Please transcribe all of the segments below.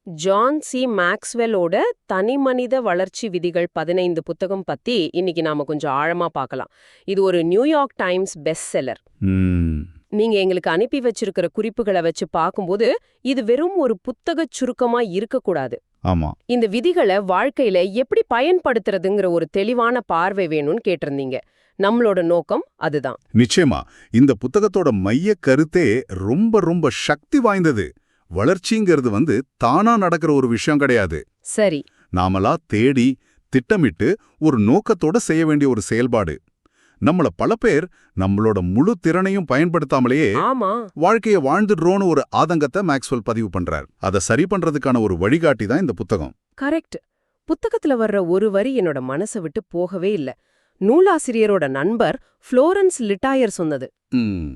John C மேக்ஸ்வெல்லோட தனிமனித வளர்ச்சி விதிகள் 15 புத்தகம் பத்தி இன்னைக்கு நாம கொஞ்சம் ஆழமா பார்க்கலாம். இது ஒரு நியூயார்க் டைம்ஸ் பெஸ்ட் செல்லர். ம், நீங்க எங்களுக்கு அனுப்பி வச்சிருக்கிற குறிப்புகளை வச்சு பார்க்கும்போது இது வெறும் ஒரு புத்தகச் சுருக்கமா இருக்கக்கூடாது. ஆமா. இந்த விதிகளை வாழ்க்கையில எப்படி பயன்படுத்துறதுங்கிற ஒரு தெளிவான பார்வை வேணும்னு கேட்டிருந்தீங்க. நம்மளோட நோக்கம் அதுதான். நிச்சயமா. இந்த புத்தகத்தோட மைய கருத்தே ரொம்ப ரொம்ப சக்தி வாய்ந்தது. வளர்ச்சிங்கிறது தானா நடக்கிற ஒரு விஷயம் கிடையாது. சரி. நாமளா தேடி திட்டமிட்டு ஒரு நோக்கத்தோட செய்ய வேண்டிய ஒரு செயல்பாடு. நம்மள பல பேர் நம்மளோட முழு திறனையும் பயன்படுத்தாமலேயே ஆமா. வாழ்க்கைய வாழ்ந்துடுறோன்னு ஒரு ஆதங்கத்தை மேக்ஸ்வெல் பதிவு பண்றார். அதை சரி பண்றதுக்கான ஒரு வழிகாட்டி தான் இந்த புத்தகம். கரெக்ட். புத்தகத்துல வர்ற ஒரு வரி என்னோட மனசை விட்டு போகவே இல்ல. நூலாசிரியரோட நண்பர் புளோரன்ஸ் லிட்டாயர் சொன்னது. ம்,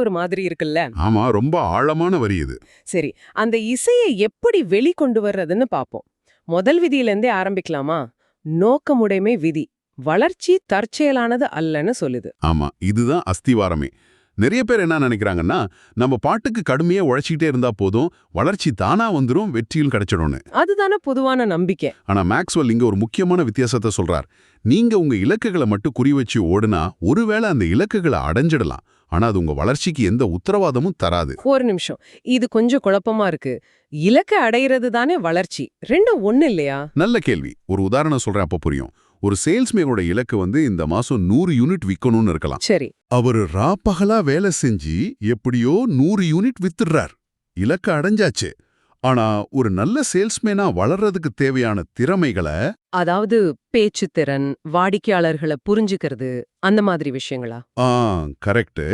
ஒரு மாதிரி இருக்குல்ல. ஆமா, ரொம்ப ஆழமான வரி இது. சரி, அந்த இசையை எப்படி வெளிக்கொண்டு வர்றதுன்னு பாப்போம். முதல் விதியிலேருந்தே ஆரம்பிக்கலாமா? நோக்கமுடைமை விதி வளர்ச்சி தற்செயலானது அல்லன்னு சொல்லுது. ஆமா, இதுதான் அஸ்திவாரமே. நிறைய பேர் என்ன நினைக்கிறாங்கன்னா, நம்ம பாட்டுக்கு கடுமையா உழைச்சிக்கிட்டே இருந்தா போதும், வளர்ச்சி தானா வந்துரும், வெற்றியும் கிடைச்சிடும்னு. அதுதானே பொதுவான நம்பிக்கை. ஆனா மேக்ஸ்வெல் இங்க ஒரு முக்கியமான வித்தியாசத்தை சொல்றார். நீங்க உங்க இலக்குகளை மட்டும் குறி வச்சு ஓடுனா ஒருவேளை அந்த இலக்குகளை அடைஞ்சிடலாம். ஆனா அது உங்க வளர்ச்சிக்கு எந்த உத்தரவாதமும் தராது. ஒரு நிமிஷம், இது கொஞ்சம் குழப்பமா இருக்கு. இலக்கை அடையிறது தானே வளர்ச்சி, ரெண்டும் ஒண்ணு இல்லையா? நல்ல கேள்வி. ஒரு உதாரணம் சொல்றேன், அப்ப புரியும். ஒரு சேல்ஸ்மேனோட இலக்கு இந்த மாசம் 100 யூனிட் விக்கணும்னு இருக்கலாம். சரி. அவரு ராப்பகலா வேலை செஞ்சு எப்படியோ 100 யூனிட் வித்துடுறார். இலக்க அடைஞ்சாச்சு. ஆனா ஒரு நல்ல சேல்ஸ்மேனா வளர்றதுக்கு தேவையான திறமைகளை, அதாவது பேச்சு திறன், வாடிக்கையாளர்களை புரிஞ்சுக்கிறது, அந்த மாதிரி விஷயங்களா? கரெக்ட்.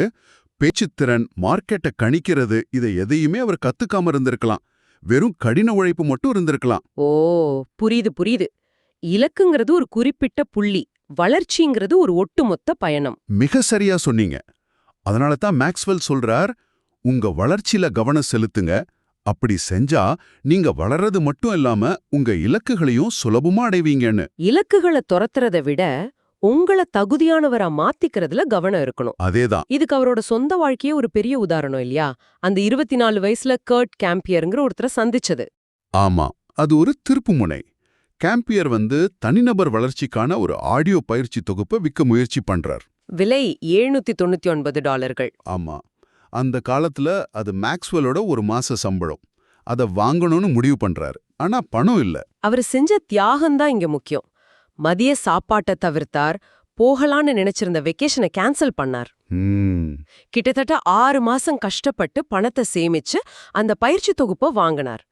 பேச்சுத்திறன், மார்க்கெட்டை கணிக்கிறது, இதை எதையுமே அவர் கத்துக்காம இருந்திருக்கலாம். வெறும் கடின உழைப்பு மட்டும் இருந்திருக்கலாம். ஓ, புரியுது புரியுது. இலக்குங்கிறது ஒரு குறிப்பிட்ட புள்ளி, வளர்ச்சிங்கிறது ஒரு ஒட்டுமொத்த பயணம். மிக சரியா சொன்னீங்க. அதனால தான் மேக்ஸ்வெல் சொல்றார், உங்க வளர்ச்சியில கவனம் செலுத்துங்க. அப்படி செஞ்சா நீங்க வளர்றது மட்டும் இல்லாம உங்க இலக்குகளையும் சுலபமா அடைவீங்கன்னு. இலக்குகளை துரத்துறதை விட உங்களை தகுதியானவரா மாத்திக்கிறதுல கவனம் இருக்கணும். அதேதான். இதுக்கு அவரோட சொந்த வாழ்க்கையே ஒரு பெரிய உதாரணம் இல்லையா? அந்த 24 வயசுல கர்ட் கேம்பியர்ங்கிற ஒருத்தரை சந்திச்சது. ஆமா, அது ஒரு திருப்புமுனை. கேம்பியர் தனிநபர் வளர்ச்சிக்கான ஒரு ஆடியோ பயிற்சி தொகுப்பை விற்க முயற்சி பண்றார். விலை $799. ஆமா, அந்த காலத்துல அது மேக்ஸ்வெலோட ஒரு மாச சம்பளம். அதை வாங்கணும்னு முடிவு பண்றாரு. ஆனா பணம் இல்ல. அவர் செஞ்ச தியாகம்தான் இங்க முக்கியம். மதிய சாப்பாட்டை தவிர்த்தார், போகலான்னு நினைச்சிருந்த வெக்கேஷனை கேன்சல் பண்ணார். கிட்டத்தட்ட 6 மாசம் கஷ்டப்பட்டு பணத்தை சேமிச்சு அந்த பயிற்சி தொகுப்பை வாங்கினார்.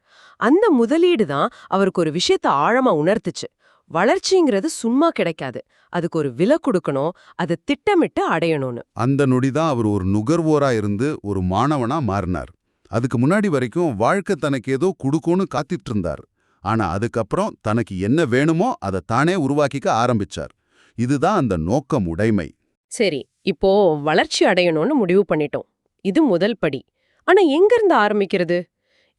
அந்த முதலீடு தான் அவருக்கு ஒரு விஷயத்த ஆழமா உணர்த்துச்சு. வளர்ச்சிங்கிறது சும்மா கிடைக்காது, அதுக்கு ஒரு விலை கொடுக்கணும், அதை திட்டமிட்டு அடையணும்னு. அந்த நொடிதான் அவர் ஒரு நுகர்வோரா இருந்து ஒரு மாணவனா மாறினார். அதுக்கு முன்னாடி வரைக்கும் வாழ்க்கை தனக்கு ஏதோ கொடுக்கும்னு காத்திட்டு இருந்தார். ஆனா அதுக்கப்புறம் தனக்கு என்ன வேணுமோ அதை தானே உருவாக்கிக்க ஆரம்பிச்சார். இதுதான் அந்த நோக்கம் உடைமை. சரி, இப்போ வளர்ச்சி அடையணும்னு முடிவு பண்ணிட்டோம். இது முதல் படி. ஆனா எங்கிருந்து ஆரம்பிக்கிறது?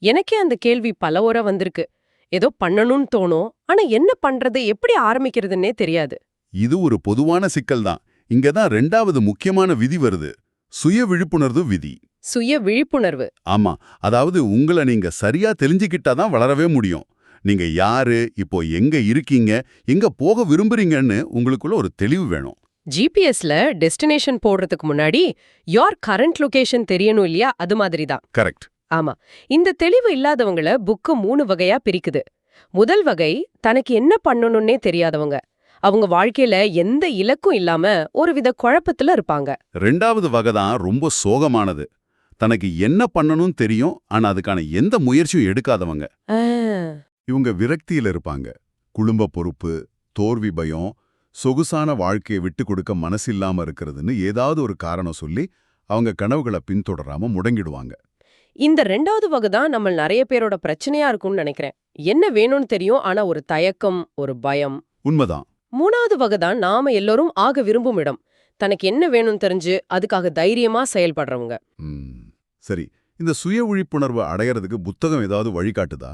எனக்கே அந்த கேள்வி பல முறை வந்திருக்கு. ஏதோ பண்ணணும்னு தோணும், ஆனா என்ன பண்றது, எப்படி ஆரம்பிக்கிறதுன்னே தெரியாது. இது ஒரு பொதுவான சிக்கல் தான். இங்கதான் 2வது முக்கியமான விதி வருது, சுய விழிப்புணர்வு விதி. சுய விழிப்புணர்வு. ஆமா, அதாவது உங்களை நீங்க சரியா தெரிஞ்சுக்கிட்டாதான் வளரவே முடியும். நீங்க யாரு, இப்போ எங்க இருக்கீங்க, எங்க போக விரும்புறீங்கன்னு உங்களுக்குள்ள ஒரு தெளிவு வேணும். ஜிபிஎஸ்ல டெஸ்டினேஷன் போடுறதுக்கு முன்னாடி யோர் கரண்ட் லொகேஷன் தெரியணும் இல்லையா? அது மாதிரி தான். கரெக்ட். ஆமா, இந்த தெளிவு இல்லாதவங்கள புக்கு 3 வகையா பிரிக்குது. முதல் வகை தனக்கு என்ன பண்ணணும்னே தெரியாதவங்க. அவங்க வாழ்க்கையில எந்த இலக்கும் இல்லாம ஒருவித குழப்பத்துல இருப்பாங்க. 2வது வகை தான் ரொம்ப சோகமானது. தனக்கு என்ன பண்ணணும்னு தெரியும், ஆனா அதுக்கான எந்த முயற்சியும் எடுக்காதவங்க. இவங்க விரக்தியில இருப்பாங்க. குடும்ப பொறுப்பு, தோல்வி பயம், சொகுசான வாழ்க்கையை விட்டு கொடுக்க மனசில்லாம இருக்கிறதுன்னு ஏதாவது ஒரு காரணம் சொல்லி அவங்க கனவுகளை பின்தொடராம முடங்கிடுவாங்க. இந்த 2வது வகை தான் நம்ம நிறைய பேரோட பிரச்சனையா இருக்கும்னு நினைக்கிறேன். என்ன வேணும்னு தெரியும், ஆனா ஒரு தயக்கம், ஒரு பயம். உண்மைதான். 3வது வகை தான் நாம எல்லோரும் ஆக விரும்பும் இடம். தனக்கு என்ன வேணும்னு தெரிஞ்சு அதுக்காக தைரியமா செயல்படுறவங்க. சரி, இந்த சுய விழிப்புணர்வு அடையறதுக்கு புத்தகம் ஏதாவது வழிகாட்டுதா?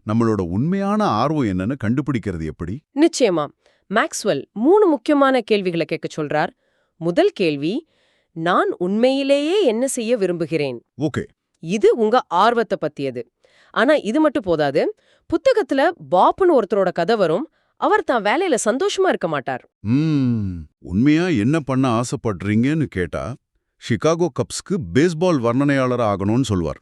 நம்மளோட உண்மையான ஆர்வம் என்னன்னு கண்டுபிடிக்கிறது எப்படி? நிச்சயமா. மேக்ஸ்வெல் 3 முக்கியமான கேள்விகளை கேட்க சொல்றார். முதல் கேள்வி, நான் உண்மையிலேயே என்ன செய்ய விரும்புகிறேன்? ஓகே. இது உங்க ஆர்வத்தை பத்தியது. ஆனா இது மட்டும் போதாது. புத்தகத்துல பாப்னு ஒருத்தரோட கதை வரும். அவர் தான் வேலையில சந்தோஷமா இருக்க மாட்டார். உண்மையா என்ன பண்ண ஆசைப்படுறீங்கன்னு கேட்டா சிகாகோ கப்ஸ்க்கு பேஸ்பால் வர்ணனையாளர் ஆகணும்னு சொல்வார்.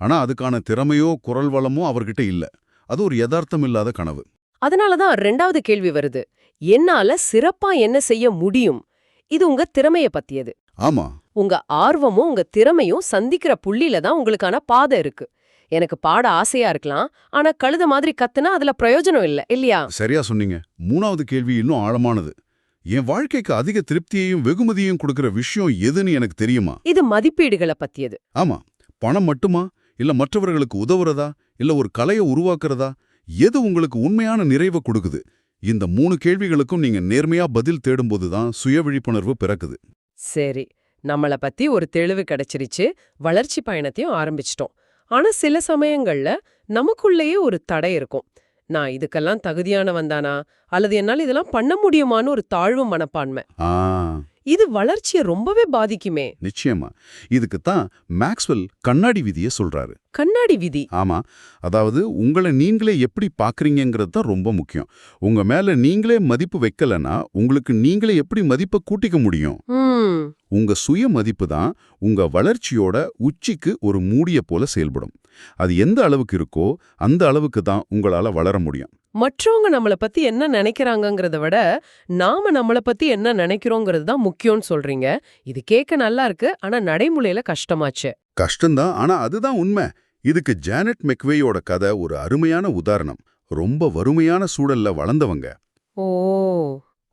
ஆனா அதுக்கான திறமையோ குரல் வளமோ அவர்கிட்ட இல்ல. அது ஒரு யதார்த்தம் இல்லாத கனவு. அதனாலதான் 2வது கேள்வி வருது. என்னால சிறப்பா என்ன செய்ய முடியும்? இது உங்க திறமைய பத்தியது. ஆமா, உங்க ஆர்வமும் உங்க திறமையும் சந்திக்கிற புள்ளில தான் உங்களுக்கான பாதை இருக்கு. எனக்கு பாட ஆசையா இருக்கலாம், ஆனா கழுத மாதிரி கத்துனா அதுல பிரயோஜனம் இல்ல, இல்லையா? சரியா சொன்னீங்க. 3வது கேள்வி இன்னும் ஆழமானது. என் வாழ்க்கைக்கு அதிக திருப்தியையும் வெகுமதியையும் கொடுக்கிற விஷயம் எதுன்னு எனக்கு தெரியுமா? இது மதிப்பீடுகளை பத்தியது. ஆமா, பணம் மட்டுமா, இல்ல மற்றவர்களுக்கு உதவுறதா, இல்ல ஒரு கலையை உருவாக்குறதா, எது உங்களுக்கு உண்மையான நிறைவை கொடுக்குது? இந்த 3 கேள்விகளுக்கும் நீங்க நேர்மையா பதில் தேடும்போது தான் சுய விழிப்புணர்வு பிறக்குது. சரி, நம்மள பத்தி ஒரு தெளிவு கிடைச்சிருச்சு, வளர்ச்சி பயணத்தையும் ஆரம்பிச்சிட்டோம். ஆனா சில சமயங்கள்ல நமக்குள்ளேயே ஒரு தடை இருக்கும். நான் இதுக்கெல்லாம் தகுதியானவன் தானா, அல்லது என்னால இதெல்லாம் பண்ண முடியுமான்னு ஒரு தாழ்வு மனப்பான்மை. ஆ, இது வளர்ச்சியை ரொம்பவே பாதிக்குமே. நிச்சயமா. இதுக்கு தான் மேக்ஸ்வெல் கண்ணாடி விதியை சொல்றாரு. கண்ணாடி விதி. ஆமா, அதாவது உங்களை நீங்களே எப்படி பார்க்கறீங்கங்கிறது தான் ரொம்ப முக்கியம். உங்க மேல நீங்களே மதிப்பு வைக்கலனா உங்களுக்கு நீங்களே எப்படி மதிப்பை கூட்டிக்க முடியும்? உங்க சுய மதிப்பு தான் உங்க வளர்ச்சியோட உச்சிக்கு ஒரு மூடிய போல செயல்படும். அது எந்த அளவுக்கு இருக்கோ அந்த அளவுக்கு தான் உங்களால வளர முடியும். மற்றவங்க நம்மள பத்தி என்ன நினைக்கிறாங்கங்கறத விட நாம நம்மள பத்தி என்ன நினைக்கிறோங்கிறது தான் முக்கியம்னு சொல்றீங்க. இது கேட்க நல்லா இருக்கு, ஆனா நடைமுறையில கஷ்டமாச்சு. கஷ்டம்தான், ஆனா அதுதான் உண்மை. இதுக்கு ஜானட் மெக்வேயோட கதை ஒரு அருமையான உதாரணம். ரொம்ப வறுமையான சூழல்ல வளர்ந்தவங்க. ஓ,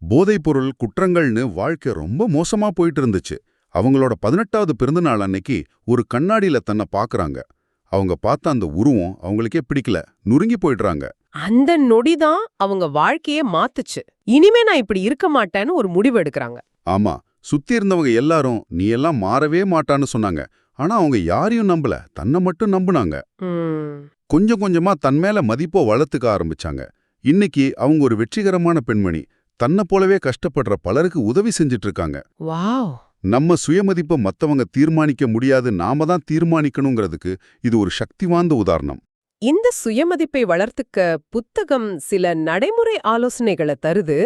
போதைப்பொருள் குற்றங்கள்னு வாழ்க்கை ரொம்ப மோசமா போயிட்டு இருந்துச்சு. அவங்களோட 18வது பிறந்தநாள் அன்னைக்கு ஒரு கண்ணாடியில தன்னை பாக்குறாங்க. அவங்க பார்த்த அந்த உருவம் அவங்களுக்கே பிடிக்கல, நுறுங்கி போயிடுறாங்க. அந்த நொடிதான் அவங்க வாழ்க்கையே மாத்துச்சு. இனிமே நான் இப்படி இருக்க மாட்டேன்னு ஒரு முடிவு எடுக்கறாங்க. ஆமா, சுத்தி இருந்தவங்க எல்லாரும் நீ எல்லாம் மாறவே மாட்டான்னு சொன்னாங்க. ஆனா அவங்க யாரையும் நம்பல, தன்னை மட்டும் நம்புனாங்க. கொஞ்சம் கொஞ்சமா தன் மேல மதிப்போ வளர்த்துக்க ஆரம்பிச்சாங்க. இன்னைக்கு அவங்க ஒரு வெற்றிகரமான பெண்மணி. தன்னை போலவே கஷ்டப்படுற பலருக்கு உதவி செஞ்சிட்டு இருக்காங்க. வாவ். நம்ம சுயமதிப்பை மத்தவங்க தீர்மானிக்க முடியாது, நாம தான் தீர்மானிக்கணுங்கிறதுக்கு இது ஒரு சக்தி வாய்ந்த உதாரணம். இந்த சுயமதிப்பை வளர்த்துக்க புத்தகம் சில நடைமுறை ஆலோசனைகளை தருது.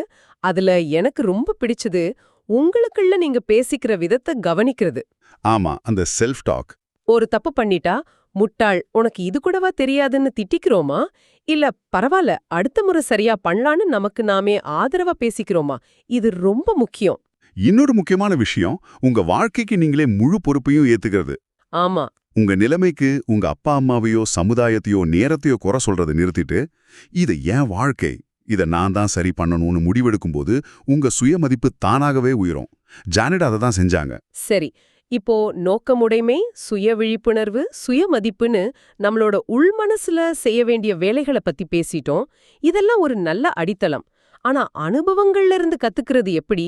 அதுல எனக்கு ரொம்ப பிடிச்சது உங்களுக்குள்ள நீங்க பேசிக்கிற விதத்தை கவனிக்கிறது. ஆமா, அந்த செல்ஃப் டாக். ஒரு தப்பு பண்ணிட்டா, முட்டாள் உனக்கு இது கூடவா தெரியாதுன்னு திட்டிக்கிறோமா, இல்ல பரவாயில்ல அடுத்த முறை சரியா பண்ணலான்னு நமக்கு நாமே ஆதரவா பேசிக்கிறோமா? இது ரொம்ப முக்கியம். இன்னொரு முக்கியமான விஷயம், உங்க வாழ்க்கைக்கு நீங்களே முழு பொறுப்பையும் ஏத்துக்கிறது. ஆமா, உங்க நிலைமைக்கு உங்க அப்பா அம்மாவையோ சமுதாயத்தையோ நேரத்தையோ குறை சொல்றதை நிறுத்திட்டு இது என் வாழ்க்கை, இதை நான் தான் சரி பண்ணணும்னு முடிவெடுக்கும்போது உங்க சுயமதிப்பு தானாகவே உயரும். ஜானட் அதை தான் செஞ்சாங்க. சரி. இப்போ நோக்கமுடைமை, சுய விழிப்புணர்வு, சுயமதிப்புன்னு நம்மளோட உள்மனசுல செய்ய வேண்டிய வேலைகளை பத்தி பேசிட்டோம். இதெல்லாம் ஒரு நல்ல அடித்தளம். ஆனா அனுபவங்கள்ல இருந்து கத்துக்கிறது எப்படி?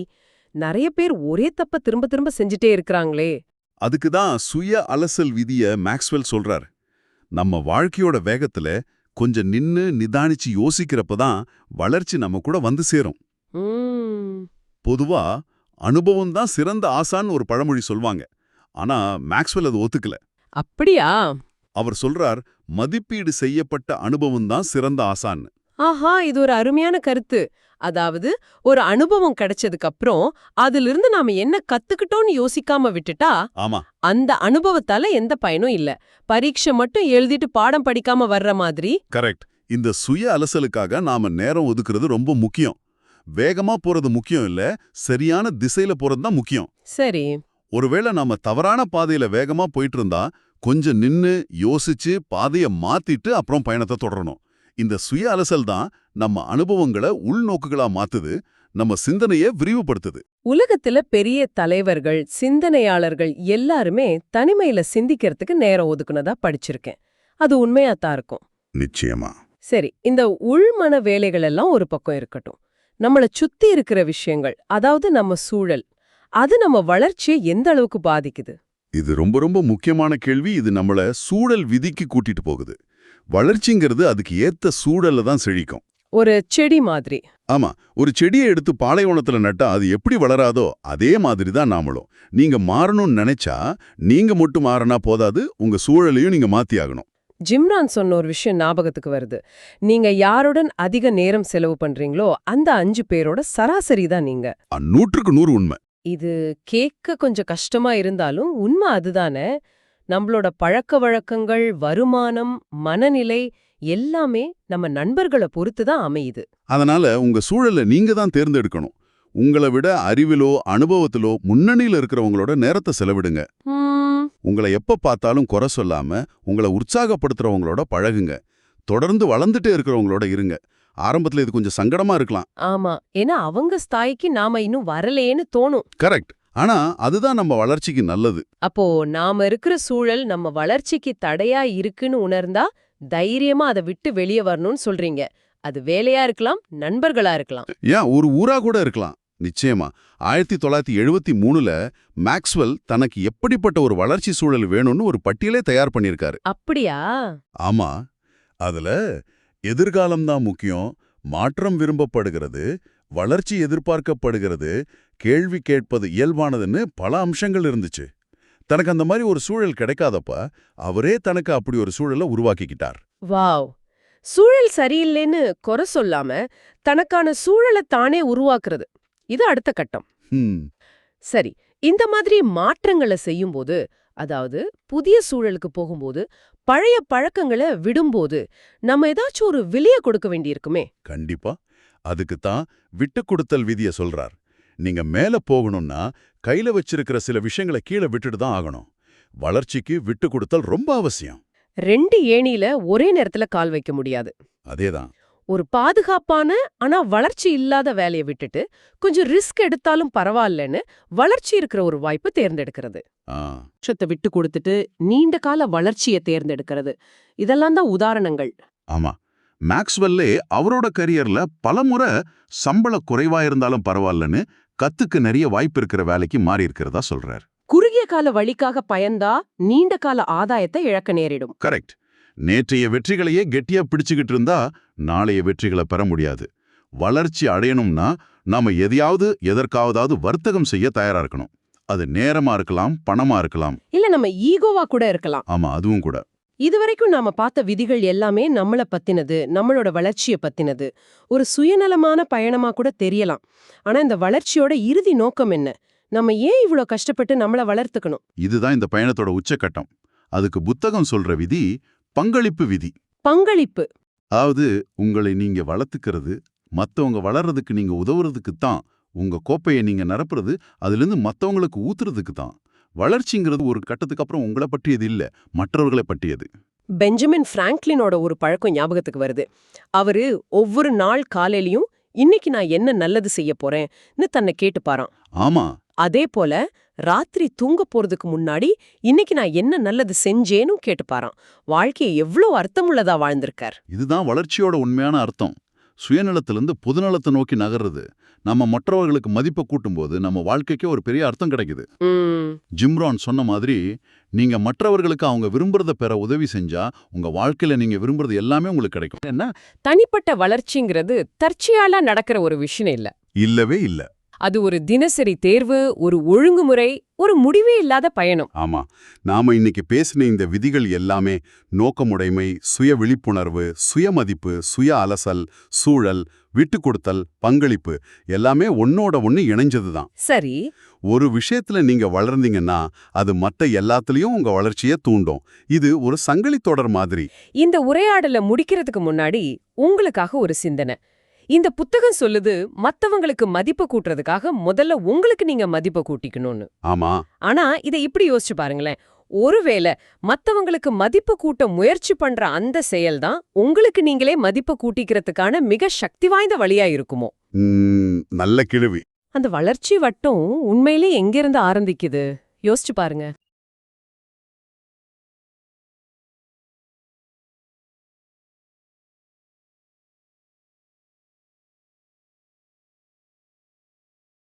நிறைய பேர் ஒரே தப்ப திரும்ப திரும்ப செஞ்சுட்டே இருக்கிறாங்களே. அதுக்கு தான் சுய அலசல் விதிய மேக்ஸ்வெல் சொல்றார். நம்ம வாழ்க்கையோட வேகத்துல கொஞ்சம் நின்னு நிதானிச்சு யோசிக்கிறப்ப தான் வளர்ச்சி நம்ம கூட வந்து சேரும். பொதுவா அனுபவம் தான் சிறந்த ஆசான்னு ஒரு பழமொழி சொல்வாங்க. ஆனா மேக்ஸ்வெல் அது ஒத்துக்கல. அப்படியா? அவர் சொல்றார், மதிப்பீடு செய்யப்பட்ட அனுபவம் தான் சிறந்த ஆசான்னு. ஆஹா, இது ஒரு அருமையான கருத்து. அதாவது ஒரு அனுபவம் கிடைச்சதுக்கு அப்புறம் அதிலிருந்து நாம என்ன கத்துக்கிட்டோம்னு யோசிக்காம விட்டுட்டா, ஆமா, அந்த அனுபவத்தால எந்த பயனும் இல்ல. பரீட்சை மட்டும் எழுதிட்டு பாடம் படிக்காம வர்ற மாதிரி. கரெக்ட். இந்த சுய அலசலுக்காக நாம நேரம் ஒதுக்குறது ரொம்ப முக்கியம். வேகமா போறது முக்கியம் இல்ல, சரியான திசையில போறது தான் முக்கியம். சரி. ஒருவேளை நாம தவறான பாதையில வேகமா போயிட்டு இருந்தா கொஞ்சம் நின்னு யோசிச்சு பாதைய மாத்திட்டு அப்புறம் பயணத்தை தொடரணும். இந்த சுய அலசல் தான் நம்ம அனுபவங்களை உள்நோக்குகளா மாத்துது, நம்ம சிந்தனையை விரிவுபடுத்துது. உலகத்துல பெரிய தலைவர்கள், சிந்தனையாளர்கள் எல்லாருமே தனிமையில சிந்திக்கிறதுக்கு நேரம் ஒதுக்குனதா படிச்சிருக்கேன். அது உண்மையாத்தான் இருக்கும். நிச்சயமா. சரி, இந்த உள்மன வேலைகள் எல்லாம் ஒரு பக்கம் இருக்கட்டும். நம்மள சுத்தி இருக்கிற விஷயங்கள், அதாவது நம்ம சூழல், அது நம்ம வளர்ச்சியை எந்த அளவுக்கு பாதிக்குது? இது ரொம்ப ரொம்ப முக்கியமான கேள்வி. இது நம்மள சூழல் விதிக்கு கூட்டிட்டு போகுது. வளர்ச்சிங்கிறது அதுக்கு ஏத்த சூழல்ல தான் செழிக்கும். ஒரு செடி மாதிரி. ஆமா, ஒரு செடியை எடுத்து பாலைவனத்துல நட்டா அது எப்படி வளராதோ அதே மாதிரி தான் நாமளும். நீங்க மாறணும்னு நினைச்சா நீங்க மட்டும் மாறினா போதாது, உங்க சூழலையும் நீங்க மாத்தி ஆகணும். ஜிம்ரான் சொன்ன ஒரு விஷயம் ஞாபகத்துக்கு வருது. நீங்க யாருடன் அதிக நேரம் செலவு பண்றீங்களோ அந்த 5 பேரோட சராசரி தான் நீங்க. 100க்கு 100 உண்மை. இது கேட்க கொஞ்சம் கஷ்டமா இருந்தாலும் உண்மை அதுதானே. நம்மளோட பழக்க வழக்கங்கள், வருமானம், மனநிலை எல்லாமே நம்ம நண்பர்களை பொறுத்து தான் அமையுது. அதனால உங்க சூழலை நீங்க தான் தேர்ந்தெடுக்கணும். உங்களை விட அறிவிலோ அனுபவத்திலோ முன்னணியில இருக்கிறவங்களோட நேரத்தை செலவிடுங்க. உங்களை எப்ப பார்த்தாலும் குறை சொல்லாம உங்களை உற்சாகப்படுத்துறவங்களோட பழகுங்க. தொடர்ந்து வளர்ந்துட்டே இருக்கிறவங்களோட இருங்க. ஆரம்பத்துல இது கொஞ்சம் சங்கடமா இருக்கலாம். ஆமா, ஏன்னா அவங்க ஸ்தாய்க்கு நாம இன்னும் வரலேன்னு தோணும். கரெக்ட். ஆனா அதுதான் நம்ம வளர்ச்சிக்கு நல்லது. அப்போ நாம இருக்கிற சூழல் நம்ம வளர்ச்சிக்கு தடையா இருக்குன்னு உணர்ந்தா தைரியமா அதை விட்டு வெளியே வரணும்னு சொல்றீங்க. அது வேலையா இருக்கலாம், நண்பர்களா இருக்கலாம், ஏன் ஒரு ஊரா கூட இருக்கலாம். நிச்சயமா 1973ல மேக்ஸ்வெல் தனக்கு எப்படிப்பட்ட ஒரு வளர்ச்சி சூழல் வேணும்னு ஒரு பட்டியலே தயார் பண்ணியிருக்காரு. அப்படியா? ஆமா, அதுல எதிர்காலம்தான் முக்கியம், மாற்றம் விரும்பப்படுகிறது, வளர்ச்சி எதிர்பார்க்கப்படுகிறது, கேள்வி கேட்பது இயல்பானதுன்னு பல அம்சங்கள் இருந்துச்சு. தனக்கு அந்த மாதிரி ஒரு சூழல் கிடைக்காதப்ப அவரே தனக்கு அப்படி ஒரு சூழலை உருவாக்கிக்கிட்டார். வாவ்! சூழல் சரியில்லைன்னு குறை சொல்லாம தனக்கான சூழலை தானே உருவாக்குறது, இது அடுத்த கட்டம். சரி, இந்த மாதிரி மாற்றங்களை செய்யும்போது, அதாவது புதிய சூழலுக்கு போகும்போது பழைய பழக்கங்களை விடும்போது நம்ம ஏதாச்சும் ஒரு விலைய கொடுக்க வேண்டியிருக்குமே? கண்டிப்பா. அதுக்குத்தான் விட்டு கொடுத்தல் விதிய சொல்றார். நீங்க மேல போகணும்னா கையில வச்சிருக்கிற சில விஷயங்களை கீழே விட்டுட்டு தான் ஆகணும். வளர்ச்சிக்கு விட்டு கொடுத்தல் ரொம்ப அவசியம். 2 ஏணியில ஒரே நேரத்துல கால் வைக்க முடியாது. அதேதான். ஒரு பாதுகாப்பான ஆனா வளர்ச்சி இல்லாத வேலையை விட்டுட்டு கொஞ்சம் ரிஸ்க் எடுத்தாலும் பரவாயில்லன்னு வளர்ச்சி இருக்கிற ஒரு வாய்ப்பு தேர்ந்தெடுக்கிறது. சொத்தை விட்டு கொடுத்துட்டு நீண்ட கால வளர்ச்சியை தேர்ந்தெடுக்கிறது, இதெல்லாம் தான் உதாரணங்கள். ஆமா, மேக்ஸ்வெல்லே அவரோட கரியர்ல பலமுறை சம்பள குறைவா இருந்தாலும் பரவாயில்லன்னு கத்துக்கு நிறைய வாய்ப்பு இருக்கிற வேலைக்கு மாறி இருக்கிறதா சொல்றார். குறுகிய கால வழிக்காக பயந்தா நீண்ட கால ஆதாயத்தை இழக்க நேரிடும். கரெக்ட். நேற்றைய வெற்றிகளையே கெட்டியா பிடிச்சுக்கிட்டு இருந்தா நாளைய வெற்றிகளை பெற முடியாது. வளர்ச்சி அடையணும்னா நாம எதற்காவதாவது வர்த்தகம் செய்ய தயாரா இருக்கணும். அது நேரமா இருக்கலாம், பணமா இருக்கலாம், இல்ல நம்ம ஈகோவா கூட இருக்கலாம். ஆமா, அதுவும் கூட. இதுவரைக்கும் நாம பார்த்த விதிகள் எல்லாமே நம்மள பத்தினது, நம்மளோட வளர்ச்சிய பத்தினது. ஒரு சுயநலமான பயணமா கூட தெரியலாம். ஆனா இந்த வளர்ச்சியோட இறுதி நோக்கம் என்ன? நம்ம ஏன் இவ்ளோ கஷ்டப்பட்டு நம்மள வளர்த்துக்கணும்? இதுதான் இந்த பயணத்தோட உச்சக்கட்டம். அதுக்கு புத்தகம் சொல்ற விதி பங்களிப்பு விதி. பங்களிப்பு. அதாவது உங்களை நீங்க வளர்த்துக்கிறது, மத்தவங்க வளர்றதுக்கு நீங்க உதவுறதுக்கு தான். உங்க கோப்பையை நீங்க நிரப்புறது அதிலிருந்து மத்தவங்களுக்கு ஊத்துறதுக்கு தான். வளர்ச்சிங்கிறது ஒரு கட்டத்துக்கு அப்புறம் உங்களை பற்றியது இல்ல, மற்றவர்களை பற்றியது. பெஞ்சமின் பிராங்க்லினோட ஒரு பழக்கம் ஞாபகத்துக்கு வருது. அவரு ஒவ்வொரு நாள் காலையிலயும் இன்னைக்கு நான் என்ன நல்லது செய்ய போறேன்னு தன்னை கேட்டுப்பாராம். ஆமா, அதே போல ராத்திரி தூங்க போறதுக்கு முன்னாடி இன்னைக்கு நான் என்ன நல்லது செஞ்சேன்னு கேட்டுப்பாராம். வாழ்க்கையை எவ்வளவு அர்த்தமுள்ளதா வாழ்ந்திருக்கார். இதுதான் வளர்ச்சியோட உண்மையான அர்த்தம். சுயநலத்திலிருந்து பொதுநலத்தை நோக்கி நகர்றது. நம்ம மற்றவர்களுக்கு மதிப்பை கூட்டும்போது நம்ம வாழ்க்கைக்கு ஒரு பெரிய அர்த்தம் கிடைக்குது. ஜிம்ரான் சொன்ன மாதிரி நீங்க மற்றவர்களுக்கு அவங்க விரும்புறத பெற உதவி செஞ்சா உங்க வாழ்க்கையில நீங்க விரும்புறது எல்லாமே உங்களுக்கு கிடைக்கும். என்ன தனிப்பட்ட வளர்ச்சிங்கிறது தற்செயலா நடக்கிற ஒரு விஷயம் இல்ல. இல்லவே இல்ல. அது ஒரு தினசரி தேர்வு, ஒரு ஒழுங்குமுறை, ஒரு முடிவே இல்லாத பயணம். ஆமா, நாம இன்னைக்கு பேசின இந்த விதிகள் எல்லாமே நோக்கமுடைமை, சுய விழிப்புணர்வு, சுயமதிப்பு, சுய அலசல், சூழல், விட்டு கொடுத்தல், பங்களிப்பு எல்லாமே ஒன்னோட ஒண்ணு இணைஞ்சதுதான். சரி, ஒரு விஷயத்துல நீங்க வளர்ந்தீங்கன்னா அது மத்த எல்லாத்துலயும் உங்க வளர்ச்சியை தூண்டும். இது ஒரு சங்கிலி தொடர் மாதிரி. இந்த உரையாடலை முடிக்கிறதுக்கு முன்னாடி உங்களுக்காக ஒரு சிந்தனை. இந்த புத்தகம் சொல்லுது மத்தவங்களுக்கு மதிப்பு கூட்டுறதுக்காக முதல்ல உங்களுக்கு நீங்க மதிப்பு கூட்டிக்கணும்னு. ஆமா, ஆனா இதை இப்படி யோசிச்சு பாருங்களேன். ஒருவேளை மத்தவங்களுக்கு மதிப்பு கூட்ட முயற்சி பண்ற அந்த செயல்தான் உங்களுக்கு நீங்களே மதிப்பு கூட்டிக்கிறதுக்கான மிக சக்தி வாய்ந்த வழியா இருக்குமோ? நல்ல கேள்வி. அந்த வளர்ச்சி வட்டம் உண்மையிலே எங்கிருந்து ஆரம்பிக்குது யோசிச்சு பாருங்க.